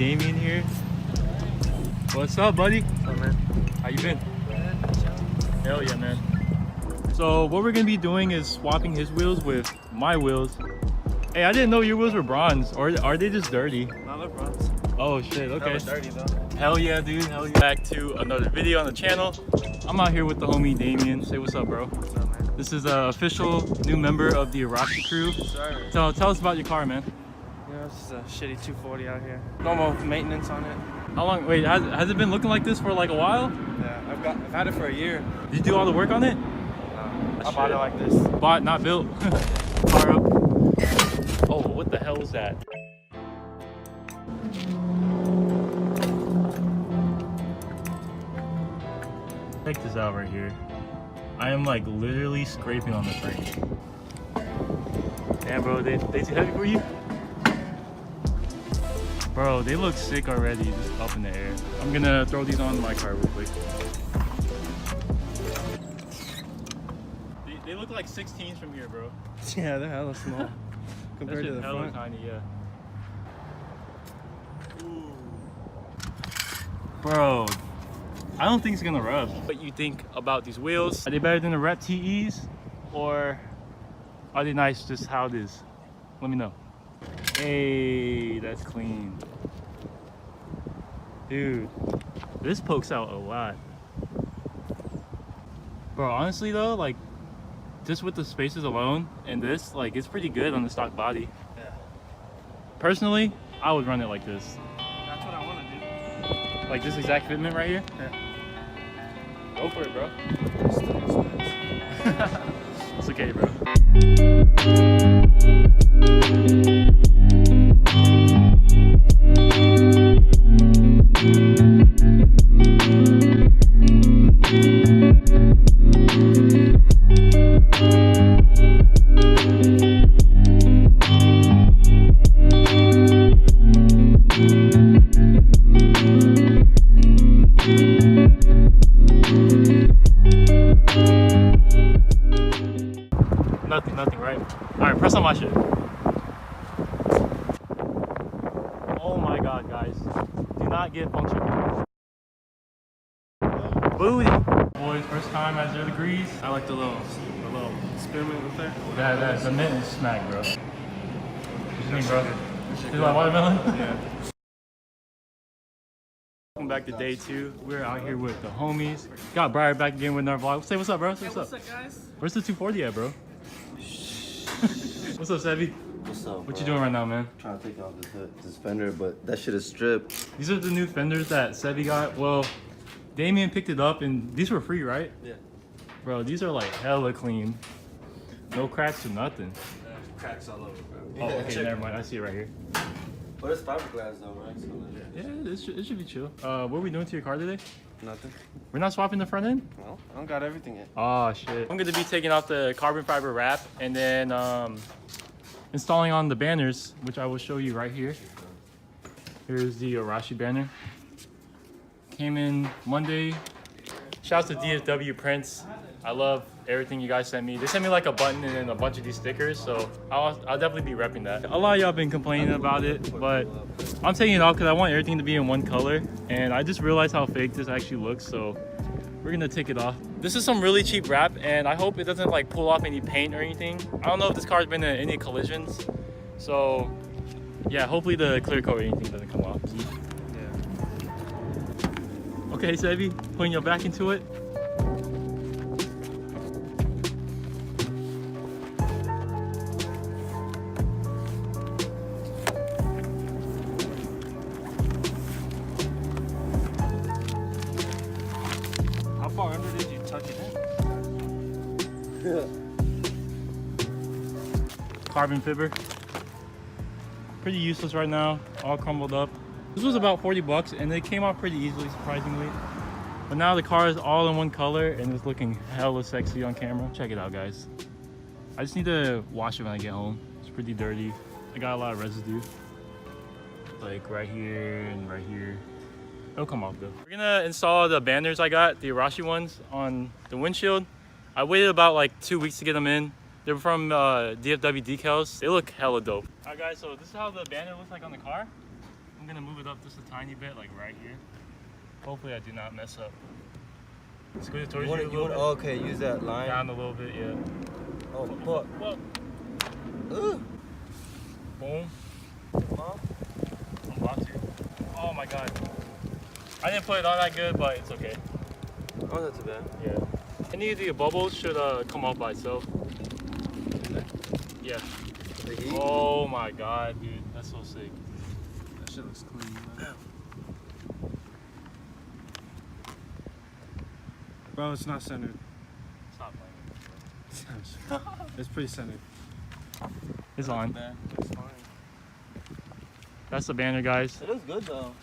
Damien here. What's up, buddy? What's up, man? How you been? Hell yeah, man. So what we're gonna be doing is swapping his wheels with my wheels. Hey, I didn't know your wheels were bronze, or are they just dirty? No, they're bronze. Oh shit, okay. They're dirty though. Hell yeah, dude, hell yeah. Back to another video on the channel. I'm out here with the homie Damien. Say what's up, bro. What's up, man? This is an official new member of the Arashi crew. Sorry. So tell us about your car, man. Yeah, it's just a shitty 240 out here. Normal maintenance on it. How long, wait, has it been looking like this for like a while? Yeah, I've had it for a year. Did you do all the work on it? I bought it like this. Bought, not built. Car up. Oh, what the hell is that? Check this out right here. I am like literally scraping on the frame. Damn, bro, they too heavy for you? Bro, they look sick already, just up in the air. I'm gonna throw these on my car real quick. They look like 16s from here, bro. Yeah, they're hella small compared to the hella front. tiny, yeah. Ooh. Bro, I don't think it's gonna rub. What you think about these wheels? Are they better than the Rep TEs, or are they nice just how it is? Let me know. Hey, that's clean. Dude, this pokes out a lot. Bro, honestly though, like, just with the spacers alone and this, like, it's pretty good on the stock body. Yeah. Personally, I would run it like this. That's what I want to do. Like this exact fitment right here? Yeah. Go for it, bro. Still no spins. It's okay, bro. Nothing, right? Alright, press on my shit. Oh my god, guys. Do not get punctured. Booty! Boys, first time at 0 degrees. I like the little spearmint with that. The mint is smack, bro. What you mean, bro? You like watermelon? Yeah. Welcome back to day 2. We're out here with the homies. Got Briar back again with our vlog. Say what's up, bro. Say what's up. What's up, guys? Where's the 240 at, bro? What's up, Sevi? What's up, What bro? you doing right now, man? Trying to take off this fender, but that shit is stripped. These are the new fenders that Sevi got. Well, Damien picked it up, and these were free, right? Yeah. Bro, these are like hella clean. No cracks or nothing. Cracks all over, bro. Oh, okay, never mind. I see it right here. But it's fiberglass though, right? So Yeah, it should be chill. What are we doing to your car today? Nothing. We're not swapping the front end? Well, I don't got everything yet. Oh, shit. I'm going to be taking off the carbon fiber wrap and then installing on the banners, which I will show you right here. Here's the Arashi banner. Came in Monday. Shouts to DFW Prints. I love everything you guys sent me. They sent me like a button and then a bunch of these stickers, so I'll definitely be repping that. A lot of y'all been complaining about it, but I'm taking it off because I want everything to be in one color, and I just realized how fake this actually looks, so we're gonna take it off. This is some really cheap wrap, and I hope it doesn't like pull off any paint or anything. I don't know if this car's been in any collisions, so yeah, hopefully the clear coat or anything doesn't come off. Yeah. Okay, Sevi, putting your back into it. How far under did you tuck it in? Carbon fiber. Pretty useless right now, all crumbled up. This was about 40 bucks and it came off pretty easily, surprisingly. But now the car is all in one color and it's looking hella sexy on camera. Check it out, guys. I just need to wash it when I get home. It's pretty dirty. I got a lot of residue. Like right here and right here. It'll come off though. We're gonna install the banners I got, the Arashi ones, on the windshield. I waited about like 2 weeks to get them in. They're from DFW decals. They look hella dope. Alright guys, so this is how the banner looks like on the car. I'm gonna move it up just a tiny bit, like right here. Hopefully I do not mess up. Squeeze it towards you a little bit. Okay, use that line. Down a little bit, yeah. Oh, fuck. Whoa. Boom. I'm about to. Oh my god. I didn't put it on that good, but it's okay. Oh, not too bad. Yeah. Any of the bubbles should come off by itself. Yeah. The heat? Oh my god, dude. That's so sick. That shit looks clean, man. Bro, it's not centered. Stop playing. It's pretty centered. It's on. It's fine. That's the banner, guys. It looks good though.